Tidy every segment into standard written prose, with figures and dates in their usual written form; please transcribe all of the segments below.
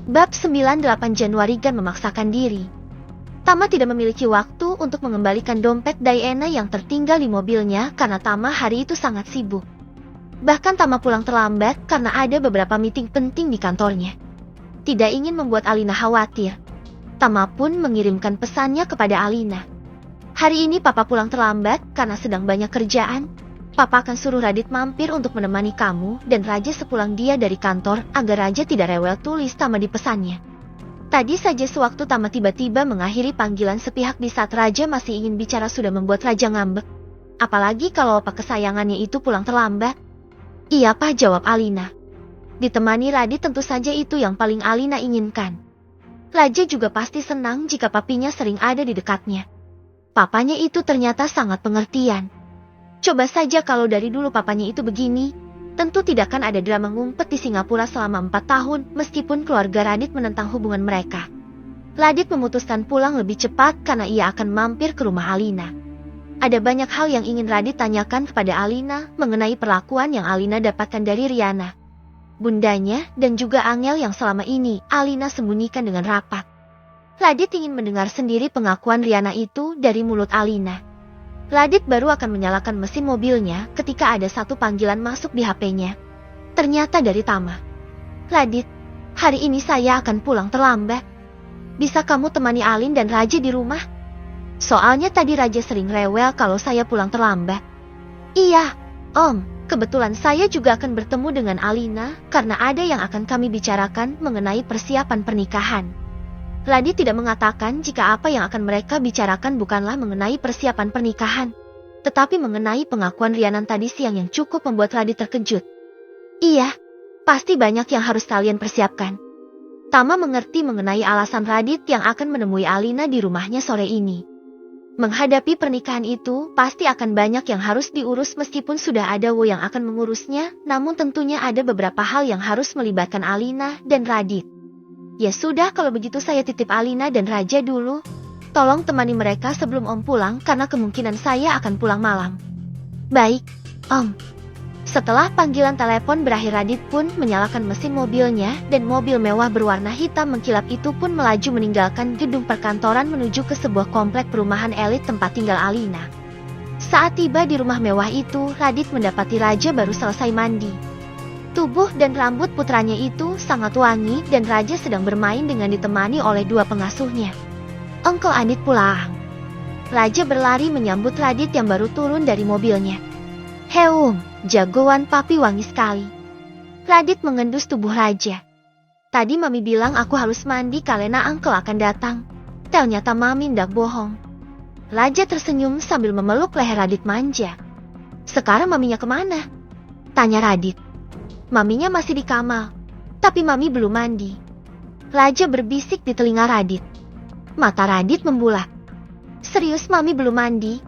Bab 98 Januari Gan memaksakan diri. Tama tidak memiliki waktu untuk mengembalikan dompet Diana yang tertinggal di mobilnya karena Tama hari itu sangat sibuk. Bahkan Tama pulang terlambat karena ada beberapa meeting penting di kantornya. Tidak ingin membuat Alina khawatir, Tama pun mengirimkan pesannya kepada Alina. Hari ini Papa pulang terlambat karena sedang banyak kerjaan. Papa akan suruh Radit mampir untuk menemani kamu dan Raja sepulang dia dari kantor agar Raja tidak rewel, tulis Tama di pesannya. Tadi saja sewaktu Tama tiba-tiba mengakhiri panggilan sepihak di saat Raja masih ingin bicara sudah membuat Raja ngambek. Apalagi kalau opa kesayangannya itu pulang terlambat. Iya Pak, jawab Alina. Ditemani Radit tentu saja itu yang paling Alina inginkan. Raja juga pasti senang jika papinya sering ada di dekatnya. Papanya itu ternyata sangat pengertian. Coba saja kalau dari dulu papanya itu begini, tentu tidak akan ada drama ngumpet di Singapura selama 4 tahun meskipun keluarga Radit menentang hubungan mereka. Radit memutuskan pulang lebih cepat karena ia akan mampir ke rumah Alina. Ada banyak hal yang ingin Radit tanyakan kepada Alina mengenai perlakuan yang Alina dapatkan dari Riana, bundanya, dan juga Angel yang selama ini Alina sembunyikan dengan rapat. Radit ingin mendengar sendiri pengakuan Riana itu dari mulut Alina. Radit baru akan menyalakan mesin mobilnya ketika ada satu panggilan masuk di HP-nya. Ternyata dari Tama. Radit, hari ini saya akan pulang terlambat. Bisa kamu temani Alin dan Raja di rumah? Soalnya tadi Raja sering rewel kalau saya pulang terlambat. Iya, Om, kebetulan saya juga akan bertemu dengan Alina karena ada yang akan kami bicarakan mengenai persiapan pernikahan. Radit tidak mengatakan jika apa yang akan mereka bicarakan bukanlah mengenai persiapan pernikahan, tetapi mengenai pengakuan Riana tadi siang yang cukup membuat Radit terkejut. Iya, pasti banyak yang harus kalian persiapkan. Tama mengerti mengenai alasan Radit yang akan menemui Alina di rumahnya sore ini. Menghadapi pernikahan itu, pasti akan banyak yang harus diurus meskipun sudah ada Wo yang akan mengurusnya, namun tentunya ada beberapa hal yang harus melibatkan Alina dan Radit. Ya sudah, kalau begitu saya titip Alina dan Raja dulu. Tolong temani mereka sebelum Om pulang karena kemungkinan saya akan pulang malam. Baik, Om. Setelah panggilan telepon berakhir, Radit pun menyalakan mesin mobilnya dan mobil mewah berwarna hitam mengkilap itu pun melaju meninggalkan gedung perkantoran menuju ke sebuah komplek perumahan elit tempat tinggal Alina. Saat tiba di rumah mewah itu, Radit mendapati Raja baru selesai mandi. Tubuh dan rambut putranya itu sangat wangi dan Raja sedang bermain dengan ditemani oleh dua pengasuhnya. Uncle Adit pulang. Raja berlari menyambut Radit yang baru turun dari mobilnya. Heum, jagoan papi wangi sekali. Radit mengendus tubuh Raja. Tadi Mami bilang aku harus mandi karena Uncle akan datang. Ternyata Mami ndak bohong. Raja tersenyum sambil memeluk leher Radit manja. Sekarang Maminya kemana? Tanya Radit. Maminya masih di kamar, tapi Mami belum mandi. Raja berbisik di telinga Radit. Mata Radit membulat. Serius Mami belum mandi?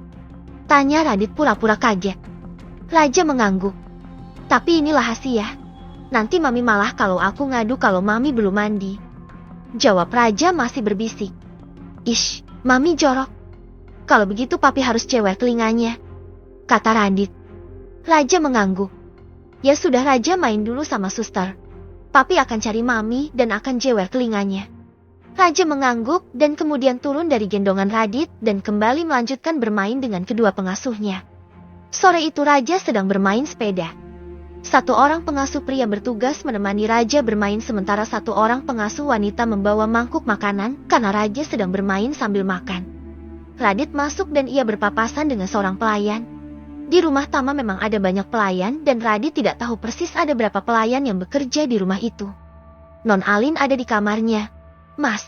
Tanya Radit pura-pura kaget. Raja mengangguk. Tapi ini rahasia. Nanti Mami malah kalau aku ngadu kalau Mami belum mandi. Jawab Raja masih berbisik. Ish, Mami jorok. Kalau begitu papi harus cewer telinganya, kata Radit. Raja mengangguk. Ya sudah, Raja main dulu sama suster. Papi akan cari Mami dan akan jewer telinganya. Raja mengangguk dan kemudian turun dari gendongan Radit dan kembali melanjutkan bermain dengan kedua pengasuhnya. Sore itu Raja sedang bermain sepeda. Satu orang pengasuh pria bertugas menemani Raja bermain sementara satu orang pengasuh wanita membawa mangkuk makanan karena Raja sedang bermain sambil makan. Radit masuk dan ia berpapasan dengan seorang pelayan. Di rumah Tama memang ada banyak pelayan dan Radit tidak tahu persis ada berapa pelayan yang bekerja di rumah itu. Non Alin ada di kamarnya. Mas.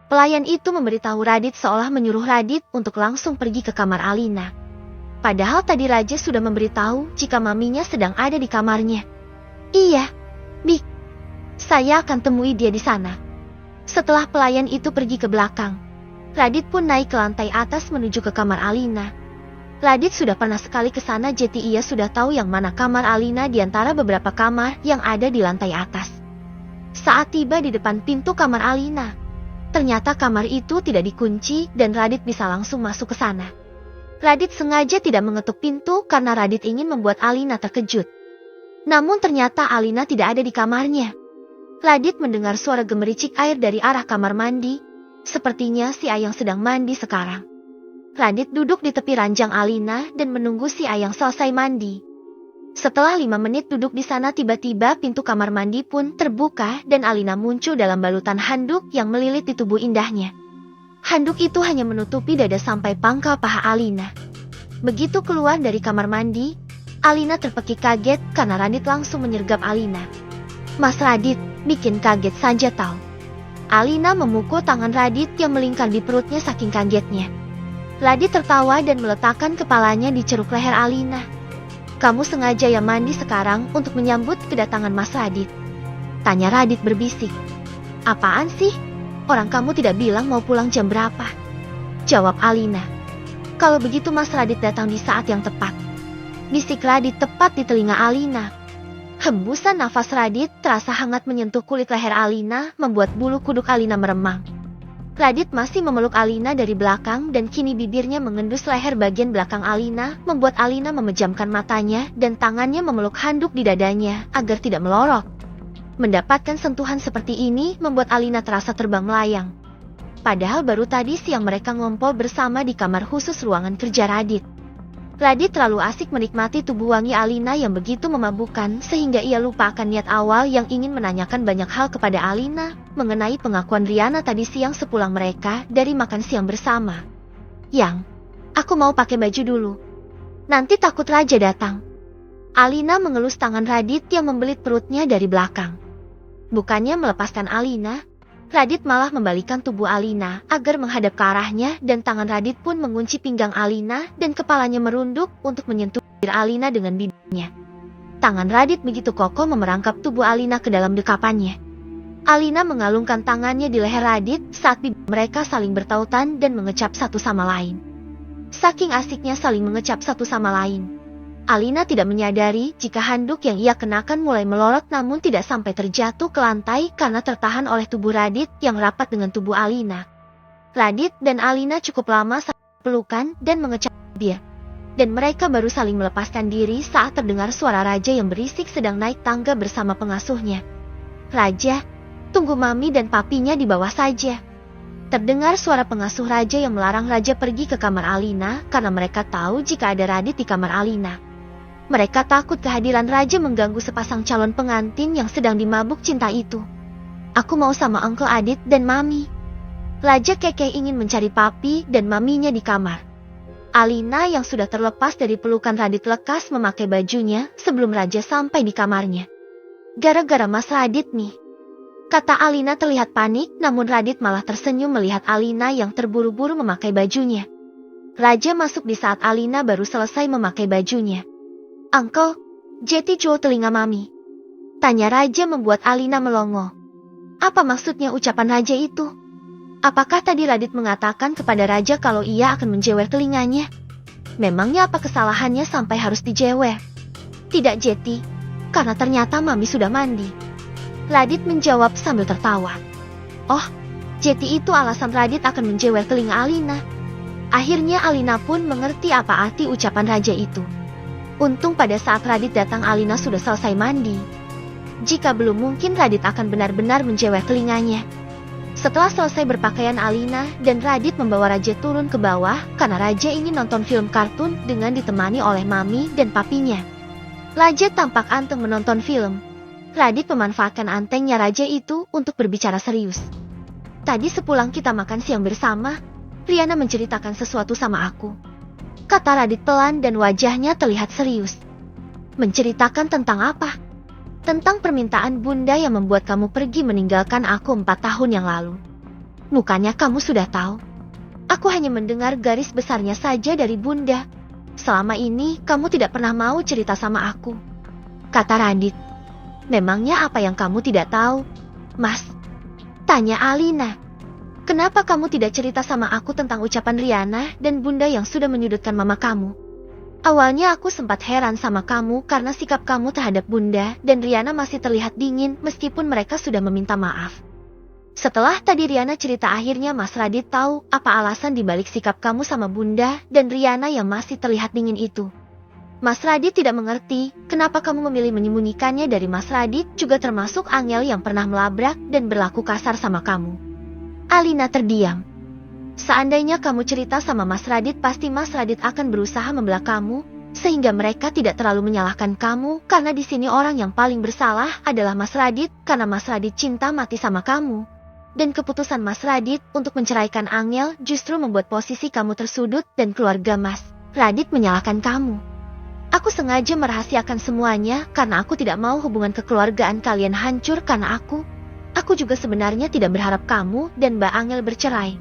Pelayan itu memberitahu Radit seolah menyuruh Radit untuk langsung pergi ke kamar Alina. Padahal tadi Raja sudah memberitahu jika Maminya sedang ada di kamarnya. Iya, Bik. Saya akan temui dia di sana. Setelah pelayan itu pergi ke belakang, Radit pun naik ke lantai atas menuju ke kamar Alina. Radit sudah pernah sekali ke sana jadi ia sudah tahu yang mana kamar Alina di antara beberapa kamar yang ada di lantai atas. Saat tiba di depan pintu kamar Alina, ternyata kamar itu tidak dikunci dan Radit bisa langsung masuk ke sana. Radit sengaja tidak mengetuk pintu karena Radit ingin membuat Alina terkejut. Namun ternyata Alina tidak ada di kamarnya. Radit mendengar suara gemericik air dari arah kamar mandi. Sepertinya si Ayang sedang mandi sekarang. Radit duduk di tepi ranjang Alina dan menunggu si Ayang selesai mandi. Setelah 5 menit duduk di sana, tiba-tiba pintu kamar mandi pun terbuka dan Alina muncul dalam balutan handuk yang melilit di tubuh indahnya. Handuk itu hanya menutupi dada sampai pangkal paha Alina. Begitu keluar dari kamar mandi, Alina terpekik kaget karena Radit langsung menyergap Alina. "Mas Radit, bikin kaget saja tahu." Alina memukul tangan Radit yang melingkar di perutnya saking kagetnya. Radit tertawa dan meletakkan kepalanya di ceruk leher Alina. "Kamu sengaja ya mandi sekarang untuk menyambut kedatangan Mas Radit?" tanya Radit berbisik. "Apaan sih? Orang kamu tidak bilang mau pulang jam berapa?" jawab Alina. "Kalau begitu Mas Radit datang di saat yang tepat," bisik Radit tepat di telinga Alina. Hembusan nafas Radit terasa hangat menyentuh kulit leher Alina, membuat bulu kuduk Alina meremang. Radit masih memeluk Alina dari belakang dan kini bibirnya mengendus leher bagian belakang Alina, membuat Alina memejamkan matanya dan tangannya memeluk handuk di dadanya agar tidak melorot. Mendapatkan sentuhan seperti ini membuat Alina terasa terbang melayang. Padahal baru tadi siang mereka ngompol bersama di kamar khusus ruangan kerja Radit. Radit terlalu asik menikmati tubuh wangi Alina yang begitu memabukkan sehingga ia lupa akan niat awal yang ingin menanyakan banyak hal kepada Alina mengenai pengakuan Riana tadi siang sepulang mereka dari makan siang bersama. "Yang, aku mau pakai baju dulu. Nanti takut Raja datang." Alina mengelus tangan Radit yang membelit perutnya dari belakang. Bukannya melepaskan Alina, Radit malah membalikkan tubuh Alina agar menghadap ke arahnya dan tangan Radit pun mengunci pinggang Alina dan kepalanya merunduk untuk menyentuh bibir Alina dengan bibirnya. Tangan Radit begitu kokoh memerangkap tubuh Alina ke dalam dekapannya. Alina mengalungkan tangannya di leher Radit saat bibir mereka saling bertautan dan mengecap satu sama lain. Saking asiknya saling mengecap satu sama lain, Alina tidak menyadari jika handuk yang ia kenakan mulai melorot namun tidak sampai terjatuh ke lantai karena tertahan oleh tubuh Radit yang rapat dengan tubuh Alina. Radit dan Alina cukup lama saling pelukan dan mengecap bibir. Dan mereka baru saling melepaskan diri saat terdengar suara Raja yang berisik sedang naik tangga bersama pengasuhnya. "Raja, tunggu Mami dan Papinya di bawah saja." Terdengar suara pengasuh Raja yang melarang Raja pergi ke kamar Alina karena mereka tahu jika ada Radit di kamar Alina. Mereka takut kehadiran Raja mengganggu sepasang calon pengantin yang sedang dimabuk cinta itu. "Aku mau sama Uncle Adit dan Mami." Raja kekeh ingin mencari Papi dan Maminya di kamar. Alina yang sudah terlepas dari pelukan Radit lekas memakai bajunya sebelum Raja sampai di kamarnya. "Gara-gara Mas Radit nih," kata Alina terlihat panik, namun Radit malah tersenyum melihat Alina yang terburu-buru memakai bajunya. Raja masuk di saat Alina baru selesai memakai bajunya. "Uncle, Jetty jual telinga Mami," tanya Raja membuat Alina melongo. Apa maksudnya ucapan Raja itu? Apakah tadi Radit mengatakan kepada Raja kalau ia akan menjewer telinganya? Memangnya apa kesalahannya sampai harus dijewer? "Tidak Jetty, karena ternyata Mami sudah mandi," Radit menjawab sambil tertawa. Oh, Jetty itu alasan Radit akan menjewer telinga Alina. Akhirnya Alina pun mengerti apa arti ucapan Raja itu. Untung pada saat Radit datang Alina sudah selesai mandi. Jika belum mungkin Radit akan benar-benar menjewer telinganya. Setelah selesai berpakaian Alina dan Radit membawa Raja turun ke bawah karena Raja ingin nonton film kartun dengan ditemani oleh Mami dan Papinya. Raja tampak anteng menonton film. Radit memanfaatkan antengnya Raja itu untuk berbicara serius. "Tadi sepulang kita makan siang bersama, Riana menceritakan sesuatu sama aku," kata Radit pelan dan wajahnya terlihat serius. "Menceritakan tentang apa?" "Tentang permintaan Bunda yang membuat kamu pergi meninggalkan aku 4 tahun yang lalu. Bukannya kamu sudah tahu? Aku hanya mendengar garis besarnya saja dari Bunda. Selama ini kamu tidak pernah mau cerita sama aku," kata Radit. "Memangnya apa yang kamu tidak tahu, Mas?" tanya Alina. "Kenapa kamu tidak cerita sama aku tentang ucapan Riana dan Bunda yang sudah menyudutkan mama kamu? Awalnya aku sempat heran sama kamu karena sikap kamu terhadap Bunda dan Riana masih terlihat dingin meskipun mereka sudah meminta maaf. Setelah tadi Riana cerita akhirnya Mas Radit tahu apa alasan dibalik sikap kamu sama Bunda dan Riana yang masih terlihat dingin itu. Mas Radit tidak mengerti kenapa kamu memilih menyembunyikannya dari Mas Radit, juga termasuk Angel yang pernah melabrak dan berlaku kasar sama kamu. Alina terdiam. Seandainya kamu cerita sama Mas Radit, pasti Mas Radit akan berusaha membela kamu, sehingga mereka tidak terlalu menyalahkan kamu, karena di sini orang yang paling bersalah adalah Mas Radit, karena Mas Radit cinta mati sama kamu. Dan keputusan Mas Radit untuk menceraikan Angel justru membuat posisi kamu tersudut dan keluarga Mas Radit menyalahkan kamu. Aku sengaja merahasiakan semuanya karena aku tidak mau hubungan kekeluargaan kalian hancur karena aku juga sebenarnya tidak berharap kamu dan Mbak Angel bercerai.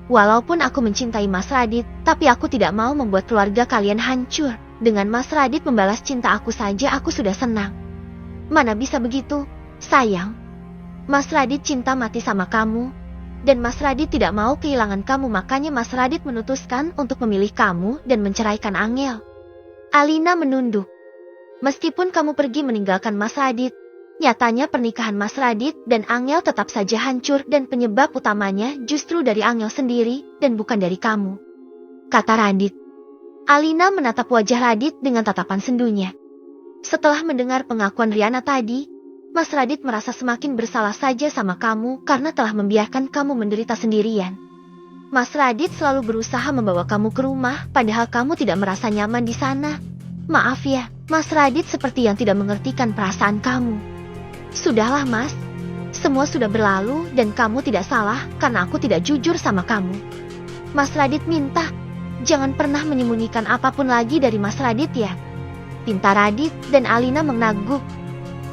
Walaupun aku mencintai Mas Radit, tapi aku tidak mau membuat keluarga kalian hancur. Dengan Mas Radit membalas cinta aku saja aku sudah senang. Mana bisa begitu, sayang? Mas Radit cinta mati sama kamu, dan Mas Radit tidak mau kehilangan kamu, makanya Mas Radit memutuskan untuk memilih kamu dan menceraikan Angel. Alina menunduk. Meskipun kamu pergi meninggalkan Mas Radit, nyatanya pernikahan Mas Radit dan Angel tetap saja hancur dan penyebab utamanya justru dari Angel sendiri dan bukan dari kamu, kata Radit. Alina menatap wajah Radit dengan tatapan sendunya. Setelah mendengar pengakuan Riana tadi, Mas Radit merasa semakin bersalah saja sama kamu karena telah membiarkan kamu menderita sendirian. Mas Radit selalu berusaha membawa kamu ke rumah, padahal kamu tidak merasa nyaman di sana. Maaf ya, Mas Radit seperti yang tidak mengertikan perasaan kamu. Sudahlah Mas, semua sudah berlalu dan kamu tidak salah karena aku tidak jujur sama kamu. Mas Radit minta, jangan pernah menyembunyikan apapun lagi dari Mas Radit ya. Pinta Radit dan Alina mengangguk.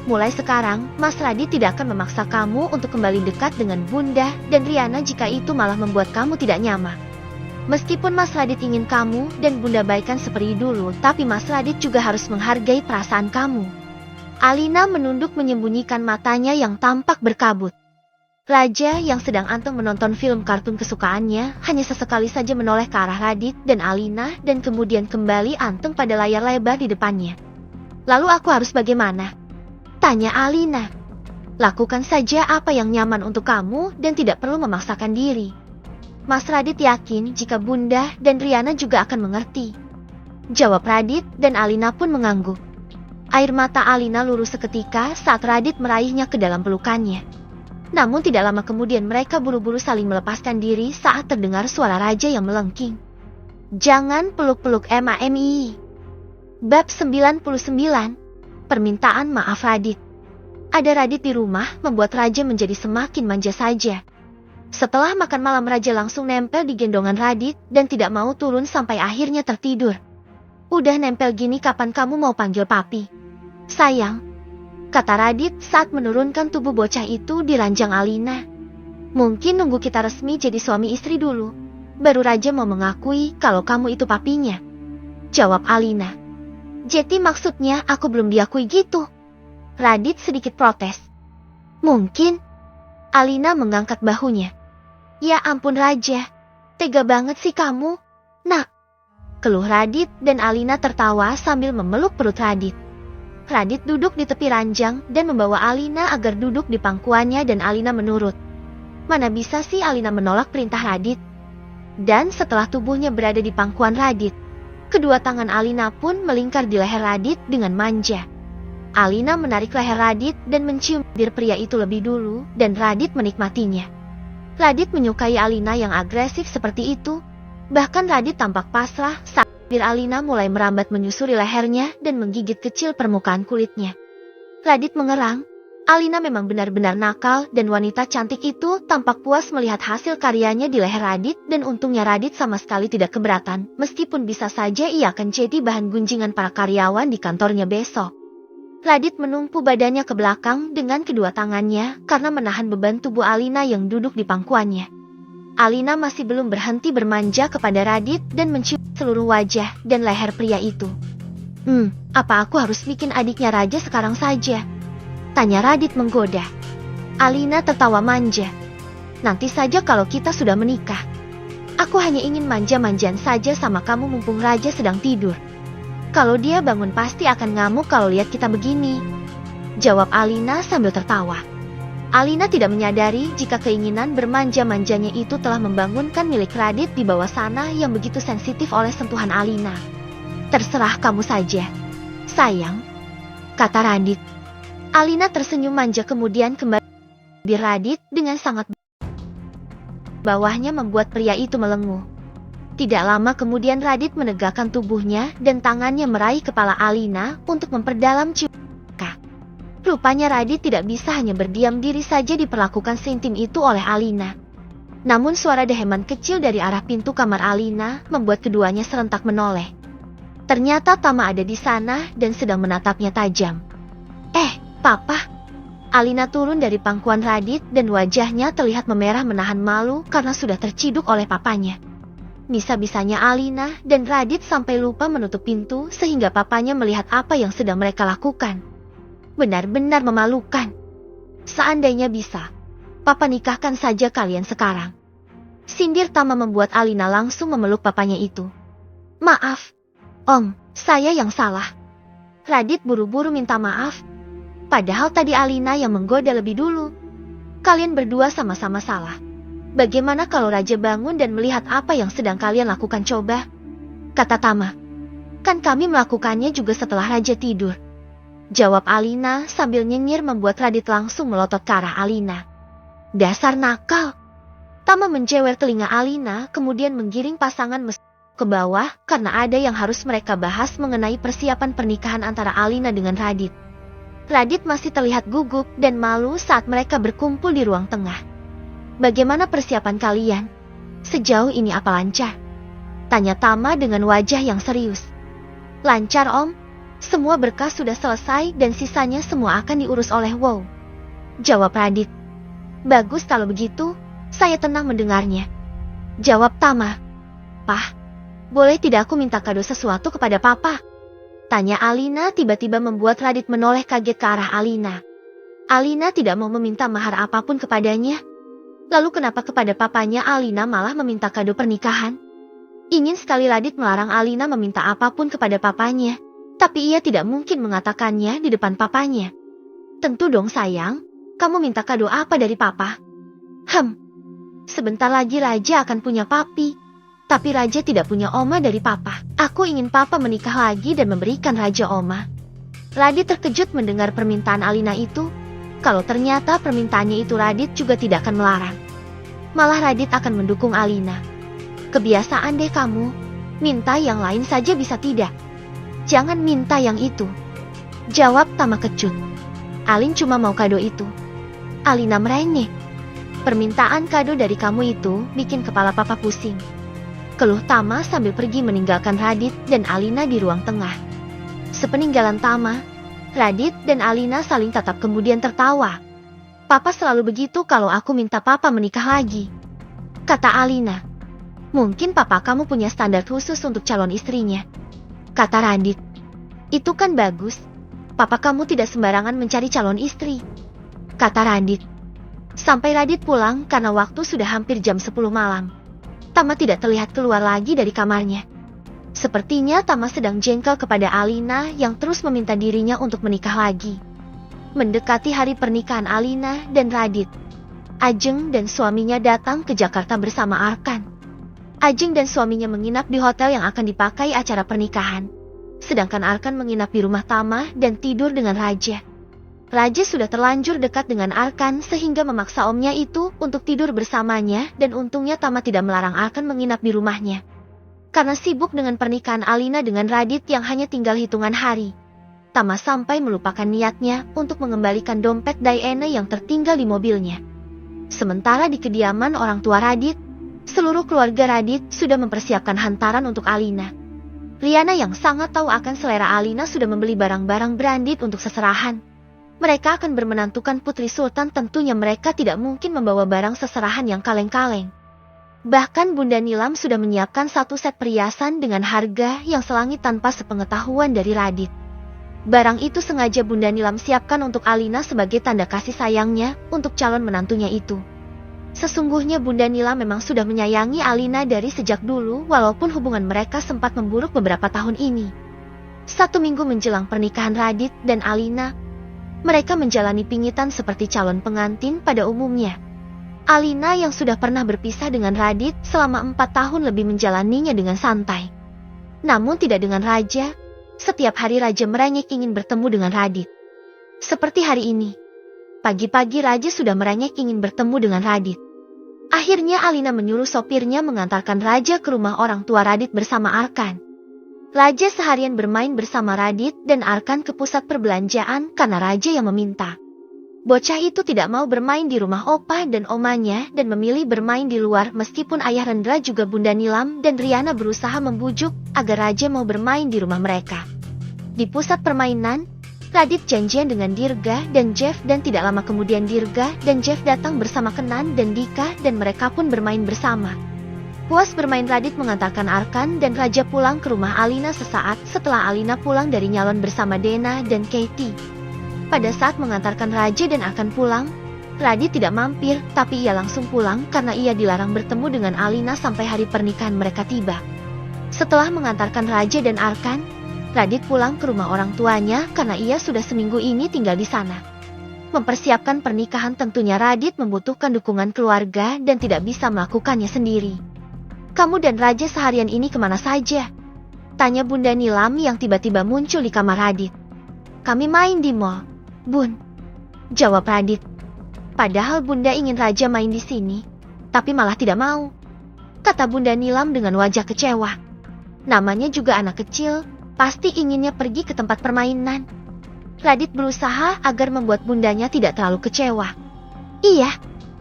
Mulai sekarang, Mas Radit tidak akan memaksa kamu untuk kembali dekat dengan Bunda dan Riana jika itu malah membuat kamu tidak nyaman. Meskipun Mas Radit ingin kamu dan Bunda baikan seperti dulu, tapi Mas Radit juga harus menghargai perasaan kamu. Alina menunduk menyembunyikan matanya yang tampak berkabut. Raja yang sedang anteng menonton film kartun kesukaannya hanya sesekali saja menoleh ke arah Radit dan Alina dan kemudian kembali anteng pada layar lebar di depannya. Lalu aku harus bagaimana? Tanya Alina. Lakukan saja apa yang nyaman untuk kamu dan tidak perlu memaksakan diri. Mas Radit yakin jika Bunda dan Riana juga akan mengerti. Jawab Radit dan Alina pun mengangguk. Air mata Alina lurus seketika saat Radit meraihnya ke dalam pelukannya. Namun tidak lama kemudian mereka buru-buru saling melepaskan diri saat terdengar suara raja yang melengking. Jangan peluk-peluk MAMI. Bab 99. Permintaan maaf Radit. Ada Radit di rumah membuat Raja menjadi semakin manja saja. Setelah makan malam Raja langsung nempel di gendongan Radit dan tidak mau turun sampai akhirnya tertidur. Udah nempel gini kapan kamu mau panggil papi? Sayang, kata Radit saat menurunkan tubuh bocah itu di ranjang Alina. Mungkin nunggu kita resmi jadi suami istri dulu, baru Raja mau mengakui kalau kamu itu papinya. Jawab Alina. Jadi maksudnya aku belum diakui gitu? Radit sedikit protes. Mungkin. Alina mengangkat bahunya. Ya ampun Raja, tega banget sih kamu. Nak, keluh Radit dan Alina tertawa sambil memeluk perut Radit. Radit duduk di tepi ranjang dan membawa Alina agar duduk di pangkuannya dan Alina menurut. Mana bisa sih Alina menolak perintah Radit? Dan setelah tubuhnya berada di pangkuan Radit, kedua tangan Alina pun melingkar di leher Radit dengan manja. Alina menarik leher Radit dan mencium bibir pria itu lebih dulu dan Radit menikmatinya. Radit menyukai Alina yang agresif seperti itu. Bahkan Radit tampak pasrah saat bibir Alina mulai merambat menyusuri lehernya dan menggigit kecil permukaan kulitnya. Radit mengerang. Alina memang benar-benar nakal dan wanita cantik itu tampak puas melihat hasil karyanya di leher Radit dan untungnya Radit sama sekali tidak keberatan meskipun bisa saja ia akan jadi bahan gunjingan para karyawan di kantornya besok. Radit menumpu badannya ke belakang dengan kedua tangannya karena menahan beban tubuh Alina yang duduk di pangkuannya. Alina masih belum berhenti bermanja kepada Radit dan mencium seluruh wajah dan leher pria itu. Apa aku harus bikin adiknya Raja sekarang saja? Tanya Radit menggoda. Alina tertawa manja. Nanti saja kalau kita sudah menikah. Aku hanya ingin manja-manjaan saja sama kamu mumpung Raja sedang tidur. Kalau dia bangun pasti akan ngamuk kalau lihat kita begini. Jawab Alina sambil tertawa. Alina tidak menyadari jika keinginan bermanja-manjanya itu telah membangunkan milik Radit di bawah sana yang begitu sensitif oleh sentuhan Alina. Terserah kamu saja, sayang, kata Radit. Alina tersenyum manja kemudian kembali Radit dengan sangat bawahnya membuat pria itu melenguh. Tidak lama kemudian Radit menegakkan tubuhnya dan tangannya meraih kepala Alina untuk memperdalam ciuman. Rupanya Radit tidak bisa hanya berdiam diri saja diperlakukan seintim itu oleh Alina. Namun suara deheman kecil dari arah pintu kamar Alina membuat keduanya serentak menoleh. Ternyata Tama ada di sana dan sedang menatapnya tajam. Papa. Alina turun dari pangkuan Radit dan wajahnya terlihat memerah menahan malu karena sudah terciduk oleh papanya. Bisa-bisanya Alina dan Radit sampai lupa menutup pintu sehingga papanya melihat apa yang sedang mereka lakukan. Benar-benar memalukan. Seandainya bisa, Papa nikahkan saja kalian sekarang. Sindir Tama membuat Alina langsung memeluk papanya itu. Maaf, Om, saya yang salah. Radit buru-buru minta maaf. Padahal tadi Alina yang menggoda lebih dulu. Kalian berdua sama-sama salah. Bagaimana kalau Raja bangun dan melihat apa yang sedang kalian lakukan coba? Kata Tama. Kan kami melakukannya juga setelah Raja tidur. Jawab Alina sambil nyinyir membuat Radit langsung melotot ke arah Alina. Dasar nakal. Tama menjewer telinga Alina kemudian menggiring pasangan ke bawah karena ada yang harus mereka bahas mengenai persiapan pernikahan antara Alina dengan Radit. Radit masih terlihat gugup dan malu saat mereka berkumpul di ruang tengah. Bagaimana persiapan kalian? Sejauh ini apa lancar? Tanya Tama dengan wajah yang serius. Lancar Om, semua berkas sudah selesai dan sisanya semua akan diurus oleh Wow. Jawab Radit. Bagus kalau begitu, saya tenang mendengarnya. Jawab Tama. Pah, boleh tidak aku minta kado sesuatu kepada Papa? Tanya Alina tiba-tiba membuat Radit menoleh kaget ke arah Alina. Alina tidak mau meminta mahar apapun kepadanya. Lalu kenapa kepada papanya Alina malah meminta kado pernikahan? Ingin sekali Radit melarang Alina meminta apapun kepada papanya. Tapi ia tidak mungkin mengatakannya di depan papanya. Tentu dong sayang, kamu minta kado apa dari Papa? Sebentar lagi Raja akan punya papi. Tapi Raja tidak punya oma dari Papa. Aku ingin Papa menikah lagi dan memberikan Raja oma. Radit terkejut mendengar permintaan Alina itu. Kalau ternyata permintaannya itu Radit juga tidak akan melarang. Malah Radit akan mendukung Alina. Kebiasaan deh kamu. Minta yang lain saja bisa tidak. Jangan minta yang itu. Jawab Tama kecut. Alin cuma mau kado itu. Alina merengek. Permintaan kado dari kamu itu bikin kepala Papa pusing. Keluh Tama sambil pergi meninggalkan Radit dan Alina di ruang tengah. Sepeninggalan Tama, Radit dan Alina saling tatap kemudian tertawa. Papa selalu begitu kalau aku minta Papa menikah lagi. Kata Alina. Mungkin Papa kamu punya standar khusus untuk calon istrinya. Kata Radit. Itu kan bagus. Papa kamu tidak sembarangan mencari calon istri. Kata Radit. Sampai Radit pulang karena waktu sudah hampir jam 10 malam. Tama tidak terlihat keluar lagi dari kamarnya. Sepertinya Tama sedang jengkel kepada Alina yang terus meminta dirinya untuk menikah lagi. Mendekati hari pernikahan Alina dan Radit, Ajeng dan suaminya datang ke Jakarta bersama Arkan. Ajeng dan suaminya menginap di hotel yang akan dipakai acara pernikahan. Sedangkan Arkan menginap di rumah Tama dan tidur dengan Raja. Raja sudah terlanjur dekat dengan Arkan sehingga memaksa omnya itu untuk tidur bersamanya dan untungnya Tama tidak melarang Arkan menginap di rumahnya. Karena sibuk dengan pernikahan Alina dengan Radit yang hanya tinggal hitungan hari. Tama sampai melupakan niatnya untuk mengembalikan dompet Diana yang tertinggal di mobilnya. Sementara di kediaman orang tua Radit, seluruh keluarga Radit sudah mempersiapkan hantaran untuk Alina. Liana yang sangat tahu akan selera Alina sudah membeli barang-barang branded untuk seserahan. Mereka akan bermenantukan Putri Sultan, tentunya mereka tidak mungkin membawa barang seserahan yang kaleng-kaleng. Bahkan Bunda Nilam sudah menyiapkan satu set perhiasan dengan harga yang selangit tanpa sepengetahuan dari Radit. Barang itu sengaja Bunda Nilam siapkan untuk Alina sebagai tanda kasih sayangnya untuk calon menantunya itu. Sesungguhnya Bunda Nilam memang sudah menyayangi Alina dari sejak dulu walaupun hubungan mereka sempat memburuk beberapa tahun ini. 1 minggu menjelang pernikahan Radit dan Alina, mereka menjalani pingitan seperti calon pengantin pada umumnya. Alina yang sudah pernah berpisah dengan Radit selama 4 tahun lebih menjalaninya dengan santai. Namun tidak dengan Raja. Setiap hari Raja merengek ingin bertemu dengan Radit. Seperti hari ini. Pagi-pagi Raja sudah merengek ingin bertemu dengan Radit. Akhirnya Alina menyuruh sopirnya mengantarkan Raja ke rumah orang tua Radit bersama Arkan. Raja seharian bermain bersama Radit dan Arkan ke pusat perbelanjaan karena Raja yang meminta. Bocah itu tidak mau bermain di rumah opa dan omanya dan memilih bermain di luar meskipun ayah Rendra juga Bunda Nilam dan Riana berusaha membujuk agar Raja mau bermain di rumah mereka. Di pusat permainan, Radit janjian dengan Dirga dan Jeff dan tidak lama kemudian Dirga dan Jeff datang bersama Kenan dan Dika dan mereka pun bermain bersama. Puas bermain, Radit mengantarkan Arkan dan Raja pulang ke rumah Alina sesaat setelah Alina pulang dari nyalon bersama Dena dan Katie. Pada saat mengantarkan Raja dan Arkan pulang, Radit tidak mampir tapi ia langsung pulang karena ia dilarang bertemu dengan Alina sampai hari pernikahan mereka tiba. Setelah mengantarkan Raja dan Arkan, Radit pulang ke rumah orang tuanya karena ia sudah seminggu ini tinggal di sana. Mempersiapkan pernikahan tentunya Radit membutuhkan dukungan keluarga dan tidak bisa melakukannya sendiri. "Kamu dan Raja seharian ini kemana saja?" tanya Bunda Nilam yang tiba-tiba muncul di kamar Radit. "Kami main di mall, Bun," jawab Radit. Padahal Bunda ingin Raja main di sini, tapi malah tidak mau, kata Bunda Nilam dengan wajah kecewa. Namanya juga anak kecil, pasti inginnya pergi ke tempat permainan. Radit berusaha agar membuat bundanya tidak terlalu kecewa. "Iya,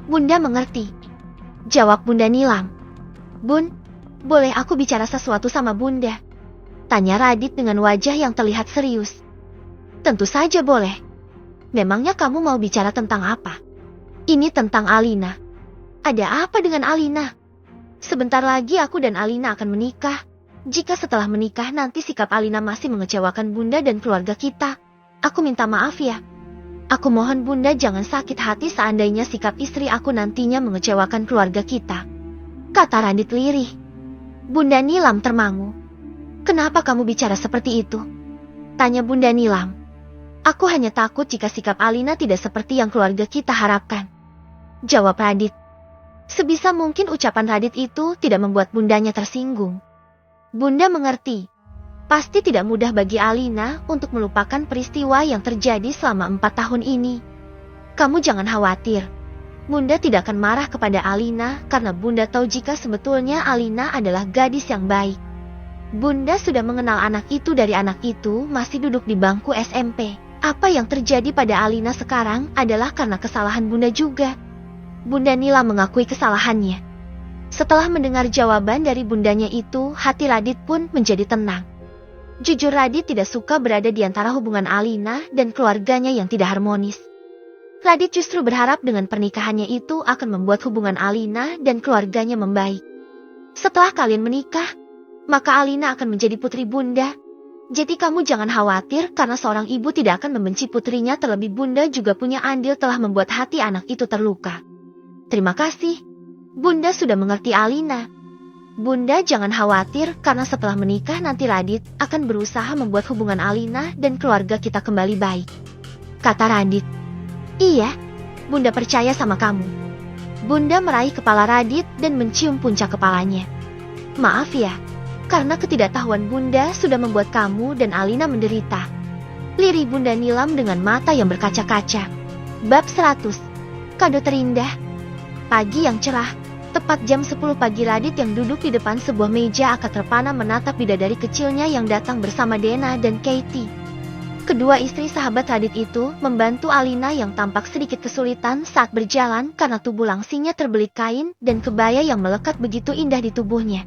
Bunda mengerti," jawab Bunda Nilam. "Bun, boleh aku bicara sesuatu sama Bunda?" tanya Radit dengan wajah yang terlihat serius. "Tentu saja boleh. Memangnya kamu mau bicara tentang apa?" "Ini tentang Alina." "Ada apa dengan Alina?" "Sebentar lagi aku dan Alina akan menikah. Jika setelah menikah nanti sikap Alina masih mengecewakan Bunda dan keluarga kita, aku minta maaf ya. Aku mohon Bunda jangan sakit hati seandainya sikap istri aku nantinya mengecewakan keluarga kita," kata Radit lirih. Bunda Nilam termangu. "Kenapa kamu bicara seperti itu?" tanya Bunda Nilam. "Aku hanya takut jika sikap Alina tidak seperti yang keluarga kita harapkan," jawab Radit. Sebisa mungkin ucapan Radit itu tidak membuat bundanya tersinggung. Bunda mengerti. Pasti tidak mudah bagi Alina untuk melupakan peristiwa yang terjadi selama 4 tahun ini. "Kamu jangan khawatir. Bunda tidak akan marah kepada Alina karena Bunda tahu jika sebetulnya Alina adalah gadis yang baik. Bunda sudah mengenal anak itu dari anak itu masih duduk di bangku SMP. Apa yang terjadi pada Alina sekarang adalah karena kesalahan Bunda juga." Bunda Nila mengakui kesalahannya. Setelah mendengar jawaban dari bundanya itu, hati Radit pun menjadi tenang. Jujur Radit tidak suka berada di antara hubungan Alina dan keluarganya yang tidak harmonis. Radit justru berharap dengan pernikahannya itu akan membuat hubungan Alina dan keluarganya membaik. Setelah kalian menikah, maka Alina akan menjadi putri Bunda. Jadi kamu jangan khawatir karena seorang ibu tidak akan membenci putrinya, terlebih Bunda juga punya andil telah membuat hati anak itu terluka. "Terima kasih. Bunda sudah mengerti Alina." "Bunda jangan khawatir karena setelah menikah nanti Radit akan berusaha membuat hubungan Alina dan keluarga kita kembali baik," kata Radit. "Iya, Bunda percaya sama kamu." Bunda meraih kepala Radit dan mencium puncak kepalanya. "Maaf ya, karena ketidaktahuan Bunda sudah membuat kamu dan Alina menderita," lirih Bunda Nilam dengan mata yang berkaca-kaca. Bab 100. Kado terindah. Pagi yang cerah, tepat jam 10 pagi Radit yang duduk di depan sebuah meja akad terpana menatap bidadari kecilnya yang datang bersama Dena dan Katie. Kedua istri sahabat Radit itu membantu Alina yang tampak sedikit kesulitan saat berjalan karena tubuh langsingnya terbelit kain dan kebaya yang melekat begitu indah di tubuhnya.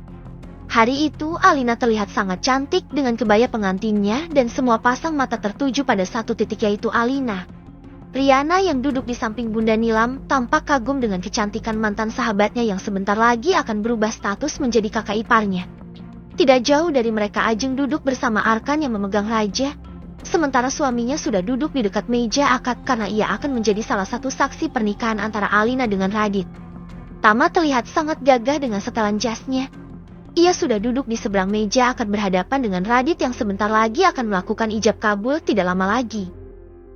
Hari itu Alina terlihat sangat cantik dengan kebaya pengantinnya dan semua pasang mata tertuju pada satu titik, yaitu Alina. Riana yang duduk di samping Bunda Nilam tampak kagum dengan kecantikan mantan sahabatnya yang sebentar lagi akan berubah status menjadi kakak iparnya. Tidak jauh dari mereka Ajeng duduk bersama Arkan yang memegang Raja, sementara suaminya sudah duduk di dekat meja akad karena ia akan menjadi salah satu saksi pernikahan antara Alina dengan Radit. Tama terlihat sangat gagah dengan setelan jasnya. Ia sudah duduk di seberang meja akad berhadapan dengan Radit yang sebentar lagi akan melakukan ijab kabul tidak lama lagi.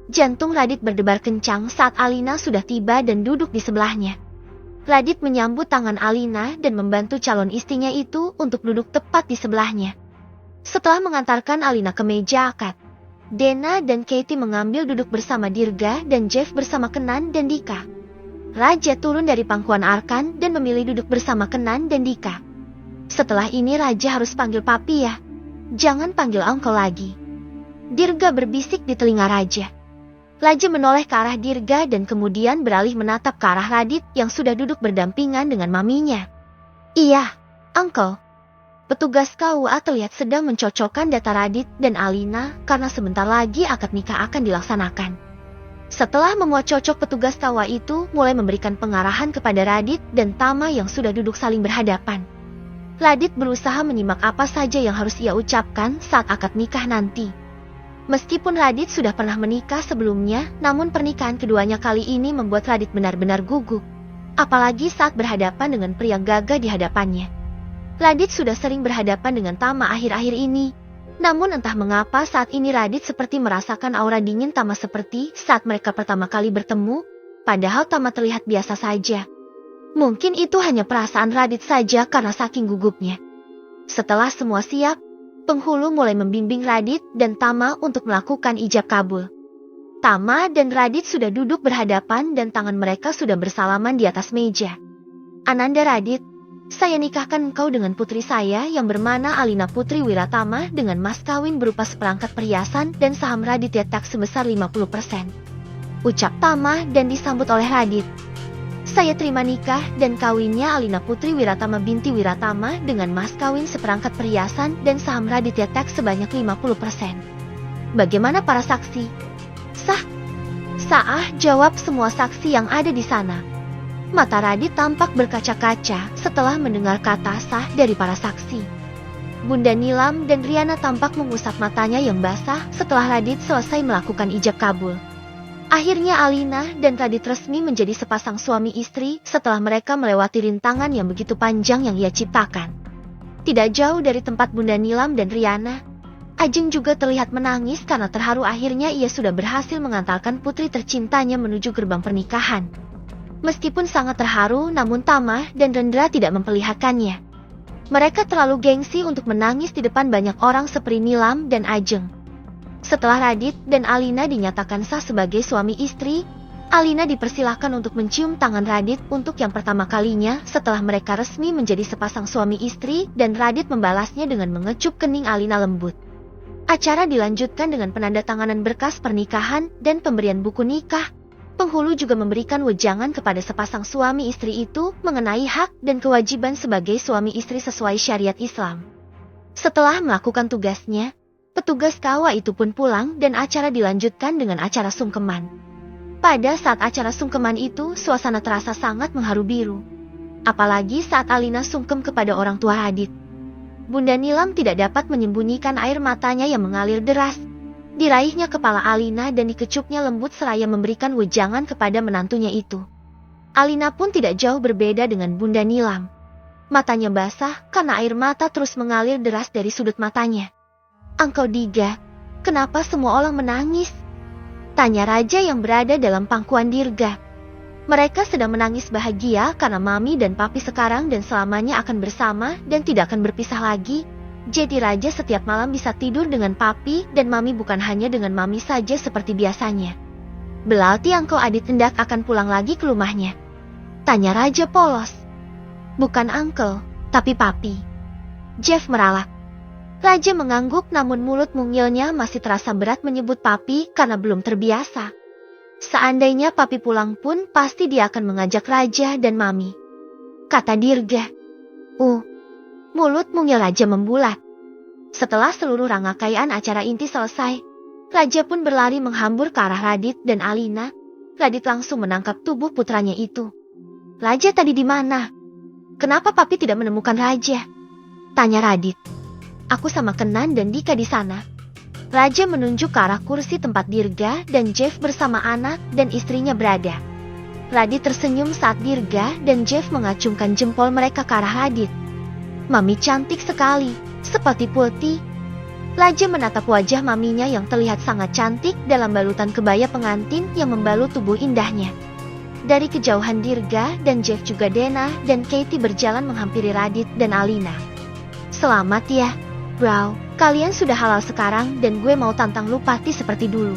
Jantung Radit berdebar kencang saat Alina sudah tiba dan duduk di sebelahnya. Radit menyambut tangan Alina dan membantu calon istrinya itu untuk duduk tepat di sebelahnya. Setelah mengantarkan Alina ke meja akad, Dena dan Katie mengambil duduk bersama Dirga dan Jeff bersama Kenan dan Dika. Raja turun dari pangkuan Arkan dan memilih duduk bersama Kenan dan Dika. Setelah ini Raja harus panggil papi ya. Jangan panggil uncle lagi. Dirga berbisik di telinga Raja. Raja menoleh ke arah Dirga dan kemudian beralih menatap ke arah Radit yang sudah duduk berdampingan dengan maminya. Iya, uncle. Petugas KUA terlihat sedang mencocokkan data Radit dan Alina karena sebentar lagi akad nikah akan dilaksanakan. Setelah memuat cocok, petugas KUA itu mulai memberikan pengarahan kepada Radit dan Tama yang sudah duduk saling berhadapan. Radit berusaha menyimak apa saja yang harus ia ucapkan saat akad nikah nanti. Meskipun Radit sudah pernah menikah sebelumnya, namun pernikahan keduanya kali ini membuat Radit benar-benar gugup. Apalagi saat berhadapan dengan pria gagah di hadapannya. Radit sudah sering berhadapan dengan Tama akhir-akhir ini. Namun entah mengapa saat ini Radit seperti merasakan aura dingin Tama seperti saat mereka pertama kali bertemu, padahal Tama terlihat biasa saja. Mungkin itu hanya perasaan Radit saja karena saking gugupnya. Setelah semua siap, penghulu mulai membimbing Radit dan Tama untuk melakukan ijab kabul. Tama dan Radit sudah duduk berhadapan dan tangan mereka sudah bersalaman di atas meja. Ananda Radit, saya nikahkan engkau dengan putri saya yang bernama Alina Putri Wiratama dengan mas kawin berupa seperangkat perhiasan dan saham Raditya Tak sebesar 50%. Ucap Tama dan disambut oleh Radit. Saya terima nikah dan kawinnya Alina Putri Wiratama binti Wiratama dengan mas kawin seperangkat perhiasan dan saham Raditya Tak sebanyak 50%. Bagaimana para saksi? Sah. Sah, jawab semua saksi yang ada di sana. Mata Radit tampak berkaca-kaca setelah mendengar kata sah dari para saksi. Bunda Nilam dan Riana tampak mengusap matanya yang basah setelah Radit selesai melakukan ijab kabul. Akhirnya Alina dan Radit resmi menjadi sepasang suami istri setelah mereka melewati rintangan yang begitu panjang yang ia ciptakan. Tidak jauh dari tempat Bunda Nilam dan Riana, Ajeng juga terlihat menangis karena terharu akhirnya ia sudah berhasil mengantarkan putri tercintanya menuju gerbang pernikahan. Meskipun sangat terharu, namun Tama dan Rendra tidak memperlihatkannya. Mereka terlalu gengsi untuk menangis di depan banyak orang seperti Nilam dan Ajeng. Setelah Radit dan Alina dinyatakan sah sebagai suami istri, Alina dipersilahkan untuk mencium tangan Radit untuk yang pertama kalinya setelah mereka resmi menjadi sepasang suami istri dan Radit membalasnya dengan mengecup kening Alina lembut. Acara dilanjutkan dengan penandatanganan berkas pernikahan dan pemberian buku nikah. Penghulu juga memberikan wejangan kepada sepasang suami istri itu mengenai hak dan kewajiban sebagai suami istri sesuai syariat Islam. Setelah melakukan tugasnya, petugas KUA itu pun pulang dan acara dilanjutkan dengan acara sungkeman. Pada saat acara sungkeman itu, suasana terasa sangat mengharu biru. Apalagi saat Alina sungkem kepada orang tua Radit. Bunda Nilam tidak dapat menyembunyikan air matanya yang mengalir deras. Diraihnya kepala Alina dan dikecupnya lembut seraya memberikan wejangan kepada menantunya itu. Alina pun tidak jauh berbeda dengan Bunda Nilam. Matanya basah karena air mata terus mengalir deras dari sudut matanya. Uncle Diga, kenapa semua orang menangis? Tanya Raja yang berada dalam pangkuan Dirga. Mereka sedang menangis bahagia karena Mami dan Papi sekarang dan selamanya akan bersama dan tidak akan berpisah lagi. Jadi Raja setiap malam bisa tidur dengan Papi dan Mami bukan hanya dengan Mami saja seperti biasanya. Berarti Uncle Adit hendak akan pulang lagi ke rumahnya? Tanya Raja polos. Bukan Uncle, tapi Papi. Jeff meralak. Raja mengangguk namun mulut mungilnya masih terasa berat menyebut Papi karena belum terbiasa. Seandainya Papi pulang pun pasti dia akan mengajak Raja dan Mami. Kata Dirga. Mulut mungil Raja membulat. Setelah seluruh rangkaian acara inti selesai, Raja pun berlari menghambur ke arah Radit dan Alina. Radit langsung menangkap tubuh putranya itu. Raja tadi di mana? Kenapa Papi tidak menemukan Raja? Tanya Radit. Aku sama Kenan dan Dika di sana. Raja menunjuk ke arah kursi tempat Dirga dan Jeff bersama anak dan istrinya berada. Radit tersenyum saat Dirga dan Jeff mengacungkan jempol mereka ke arah Radit. Mami cantik sekali, seperti putih. Raja menatap wajah maminya yang terlihat sangat cantik dalam balutan kebaya pengantin yang membalut tubuh indahnya. Dari kejauhan Dirga dan Jeff juga Dena dan Katie berjalan menghampiri Radit dan Alina. Selamat ya, bro, Kalian sudah halal sekarang dan gue mau tantang lu party seperti dulu,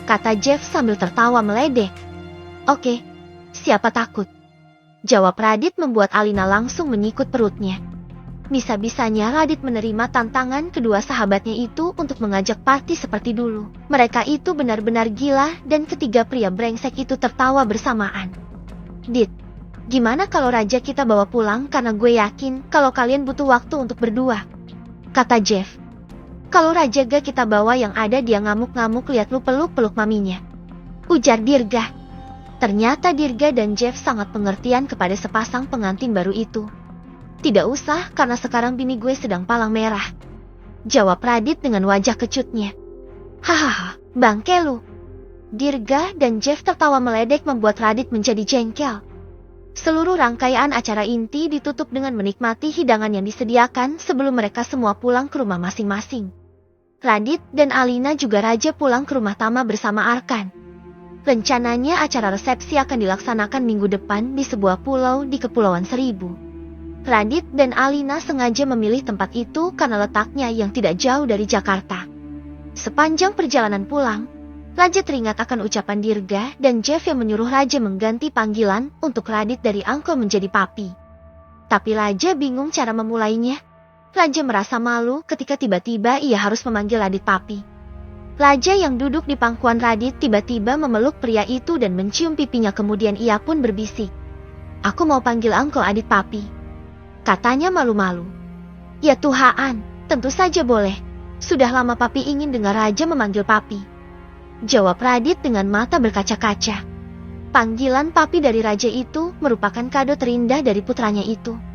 kata Jeff sambil tertawa meledek. Oke, siapa takut? Jawab Radit membuat Alina langsung menyikut perutnya. Bisa-bisanya Radit menerima tantangan kedua sahabatnya itu untuk mengajak party seperti dulu. Mereka itu benar-benar gila dan ketiga pria brengsek itu tertawa bersamaan. Dit, gimana kalau Raja kita bawa pulang karena gue yakin kalau kalian butuh waktu untuk berdua, kata Jeff. Kalau Raja gak kita bawa yang ada dia ngamuk-ngamuk lihat lu peluk-peluk maminya, ujar Dirga. Ternyata Dirga dan Jeff sangat pengertian kepada sepasang pengantin baru itu. Tidak usah karena sekarang bini gue sedang palang merah, jawab Radit dengan wajah kecutnya. Hahaha, bangke lu. Dirga dan Jeff tertawa meledek membuat Radit menjadi jengkel. Seluruh rangkaian acara inti ditutup dengan menikmati hidangan yang disediakan sebelum mereka semua pulang ke rumah masing-masing. Radit dan Alina juga Raja pulang ke rumah Tama bersama Arkan. Rencananya acara resepsi akan dilaksanakan minggu depan di sebuah pulau di Kepulauan Seribu. Radit dan Alina sengaja memilih tempat itu karena letaknya yang tidak jauh dari Jakarta. Sepanjang perjalanan pulang, Raja teringat akan ucapan Dirga dan Jeff yang menyuruh Raja mengganti panggilan untuk Radit dari Uncle menjadi Papi. Tapi Raja bingung cara memulainya. Raja merasa malu ketika tiba-tiba ia harus memanggil Radit Papi. Raja yang duduk di pangkuan Radit tiba-tiba memeluk pria itu dan mencium pipinya kemudian ia pun berbisik. Aku mau panggil Uncle Adit Papi, katanya malu-malu. Ya Tuhan, tentu saja boleh. Sudah lama Papi ingin dengar Raja memanggil Papi, jawab Radit dengan mata berkaca-kaca. Panggilan Papi dari Raja itu merupakan kado terindah dari putranya itu.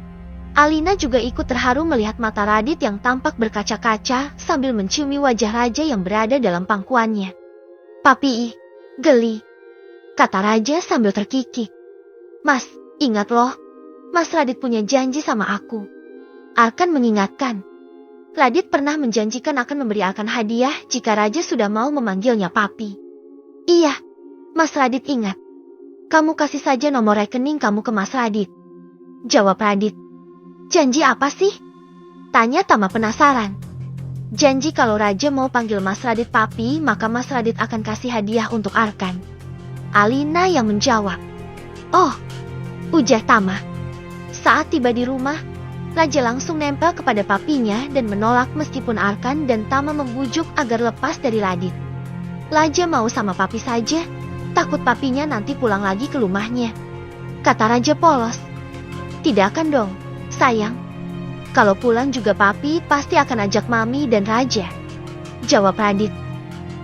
Alina juga ikut terharu melihat mata Radit yang tampak berkaca-kaca sambil menciumi wajah Raja yang berada dalam pangkuannya. Papi, geli, kata Raja sambil terkikik. Mas, ingat loh, Mas Radit punya janji sama aku. Arkan mengingatkan. Radit pernah menjanjikan akan memberi Arkan hadiah jika Raja sudah mau memanggilnya Papi. Iya, Mas Radit ingat. Kamu kasih saja nomor rekening kamu ke Mas Radit, jawab Radit. Janji apa sih? Tanya Tama penasaran. Janji kalau Raja mau panggil Mas Radit Papi, maka Mas Radit akan kasih hadiah untuk Arkan, Alina yang menjawab. Oh, ujar Tama. Saat tiba di rumah, Raja langsung nempel kepada papinya dan menolak meskipun Arkan dan Tama membujuk agar lepas dari Radit. Raja mau sama papi saja, takut papinya nanti pulang lagi ke rumahnya, kata Raja polos. Tidak akan dong, sayang. Kalau pulang juga papi pasti akan ajak mami dan Raja, jawab Radit.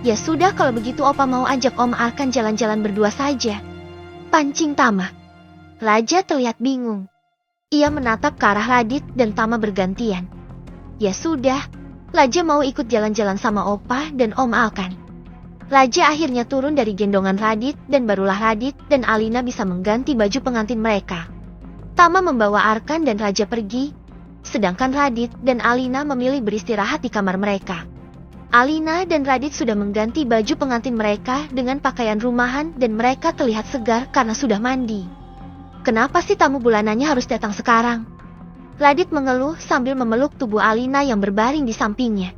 Ya sudah kalau begitu opa mau ajak Om Arkan jalan-jalan berdua saja, pancing Tama. Raja terlihat bingung. Ia menatap ke arah Radit dan Tama bergantian. Ya sudah, Raja mau ikut jalan-jalan sama opa dan Om Arkan. Raja akhirnya turun dari gendongan Radit dan barulah Radit dan Alina bisa mengganti baju pengantin mereka. Tama membawa Arkan dan Raja pergi, sedangkan Radit dan Alina memilih beristirahat di kamar mereka. Alina dan Radit sudah mengganti baju pengantin mereka dengan pakaian rumahan dan mereka terlihat segar karena sudah mandi. Kenapa sih tamu bulanannya harus datang sekarang? Radit mengeluh sambil memeluk tubuh Alina yang berbaring di sampingnya.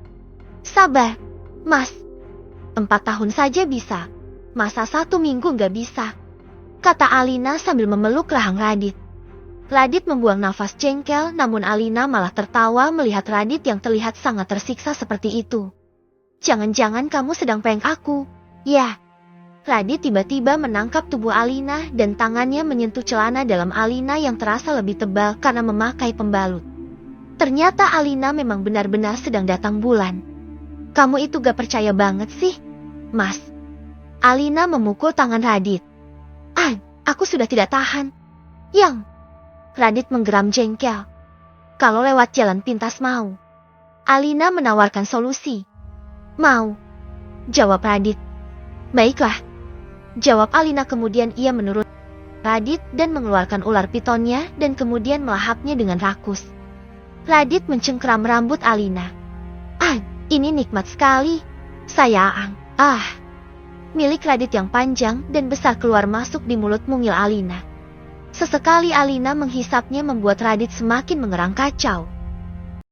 Sabar, Mas. 4 tahun saja bisa. Masa 1 minggu gak bisa? Kata Alina sambil memeluk rahang Radit. Radit membuang nafas jengkel, namun Alina malah tertawa melihat Radit yang terlihat sangat tersiksa seperti itu. Jangan-jangan kamu sedang prank aku, ya? Radit tiba-tiba menangkap tubuh Alina dan tangannya menyentuh celana dalam Alina yang terasa lebih tebal karena memakai pembalut. Ternyata Alina memang benar-benar sedang datang bulan. Kamu itu gak percaya banget sih, Mas. Alina memukul tangan Radit. Aku sudah tidak tahan. Yang Radit menggeram jengkel. Kalau lewat jalan pintas mau. Alina menawarkan solusi. Mau, jawab Radit. Baiklah, jawab Alina kemudian ia menurut Radit dan mengeluarkan ular pitonnya dan kemudian melahapnya dengan rakus. Radit mencengkeram rambut Alina. Ini nikmat sekali, sayang. Milik Radit yang panjang dan besar keluar masuk di mulut mungil Alina. Sesekali Alina menghisapnya membuat Radit semakin mengerang kacau.